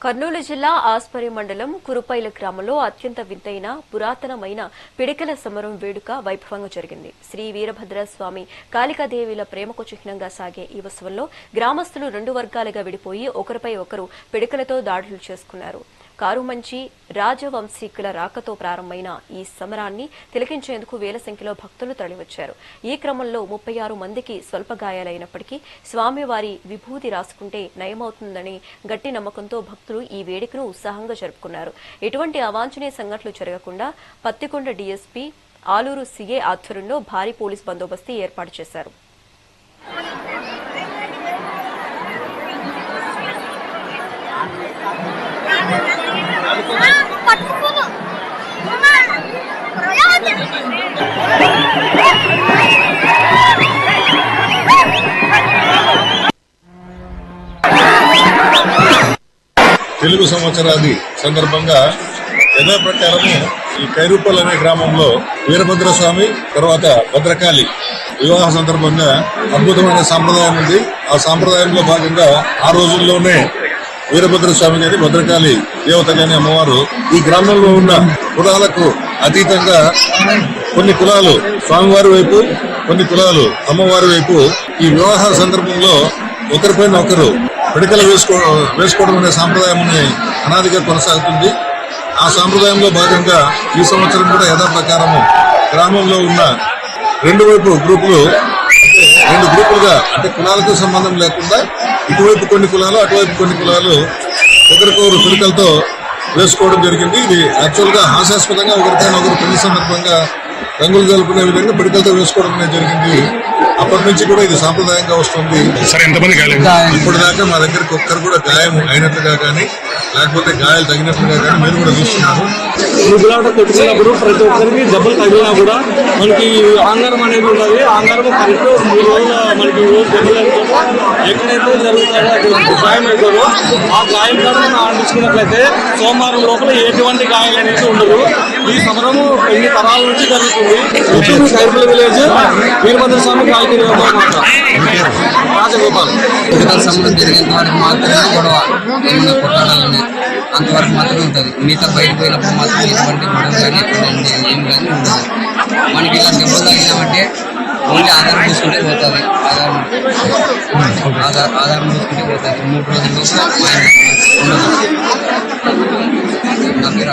కర్నూలు జిల్లా ఆస్పరి మండలం కురుపైల గ్రామంలో అత్యంత వింతైన పురాతనమైన పిడికల సమరం వేడుక వైభవంగా జరిగింది. శ్రీ వీరభద్ర స్వామి కాళికాదేవిల ప్రేమకు చిహ్నంగా సాగే ఈ ఉత్సవంలో గ్రామస్తులు రెండు వర్గాలుగా విడిపోయి ఒకరిపై ఒకరు పిడికలతో దాడులు చేసుకున్నారు. కారుమంచి రాజవంశీకుల రాకతో ప్రారంభమైన ఈ సమరాన్ని తిలకించేందుకు వేల సంఖ్యలో భక్తులు తరలివచ్చారు. ఈ క్రమంలో 36 మందికి స్వల్ప గాయాలైనప్పటికీ స్వామివారి విభూతి రాసుకుంటే నయమవుతుందని గట్టి నమ్మకంతో భక్తులు ఈ వేడుకను ఉత్సాహంగా జరుపుకున్నారు. ఎటువంటి అవాంఛనీయ సంఘటనలు జరగకుండా పత్తికొండ డీఎస్పీ ఆలూరు సీఏ ఆధ్వర్యంలో భారీ పోలీస్ బందోబస్తు ఏర్పాటు చేశారు. తెలుగు సంవత్సరాది సందర్భంగా యథాప్రకారము ఈ కైరూపల్ అనే గ్రామంలో వీరభద్ర స్వామి తర్వాత భద్రకాళి వివాహ సందర్భంగా అద్భుతమైన సాంప్రదాయం ఉంది. ఆ సాంప్రదాయంలో భాగంగా ఆ రోజుల్లోనే వీరభద్ర స్వామి గారి భద్రకాళి దేవత గాని అమ్మవారు ఈ గ్రామంలో ఉన్న కులాలకు అతీతంగా కొన్ని కులాలు స్వామివారి వైపు, కొన్ని కులాలు అమ్మవారి వైపు ఈ వివాహ సందర్భంలో ఒకరిపైన ఒకరు పిడికలు వేసుకోవడం అనే సాంప్రదాయం అనాదిగా కొనసాగుతుంది. ఆ సాంప్రదాయంలో భాగంగా ఈ సంవత్సరం కూడా యథాప్రకారము గ్రామంలో ఉన్న రెండు గ్రూపులుగా అంటే కులాలకు సంబంధం లేకుండా ఇటువైపు కొన్ని కులాలు అటువైపు కొన్ని కులాలు ఒకరికొకరు పిడికలతో వేసుకోవడం జరిగింది. ఇది యాక్చువల్ గా హాస్యాస్పదంగా ఒకరిపైన ఒకరు పెళ్లి సందర్భంగా రంగులు జరుపుకునే విధంగా పిడికలతో వేసుకోవడం అనేది జరిగింది. అప్పటి నుంచి కూడా ఇది సాంప్రదాయంగా వస్తుంది. ఇప్పుడు దాకా మా దగ్గరికి ఒక్కరు కూడా గాయం అయినట్లుగా కానీ లేకపోతే గాయాలు తగినట్లుగా కానీ మీరు కూడా చూస్తున్నారు. ముగ్గులాట కొట్టుకున్నప్పుడు ప్రతి ఒక్కరికి దెబ్బలు తగిలినా కూడా మనకి ఆంగారం అనేది ఉంటుంది. ఆంగారం కరెక్ట్ 3 రోజులు మనకి దెబ్బలు ఎక్కడైతే జరుగుతాయో గాయం అవుతుందో ఆ గాయం కూడా మనం ఆడించుకున్నట్లయితే సోమవారం లోపల ఎటువంటి గాయాలు అనేది ఉండదు. ఈ సమరము 2 తరాల నుంచి జరుగుతుంది. కైరుపల్లి విలేజ్ వీరభద్ర స్వామి కాళిక రాజగోపాల్ సమరం జరిగేంత వరకు మాత్రమే గొడవ, ఏమైనా కొట్టాలని అంతవరకు మాత్రమే ఉంటుంది. మిగతా బయటకు పోయినప్పుడు మాత్రం ఎటువంటి గొడవ కానీ ఏం కానీ ఉండదు. మనకి ఇలా దెబ్బలు తగినామంటే ఓన్లీ ఆధారం చూసుకుంటే పోతుంది. ఆధారం చూసుకుంటే పోతుంది. 3 రోజుల లోపు ఉండదు. నా పేరు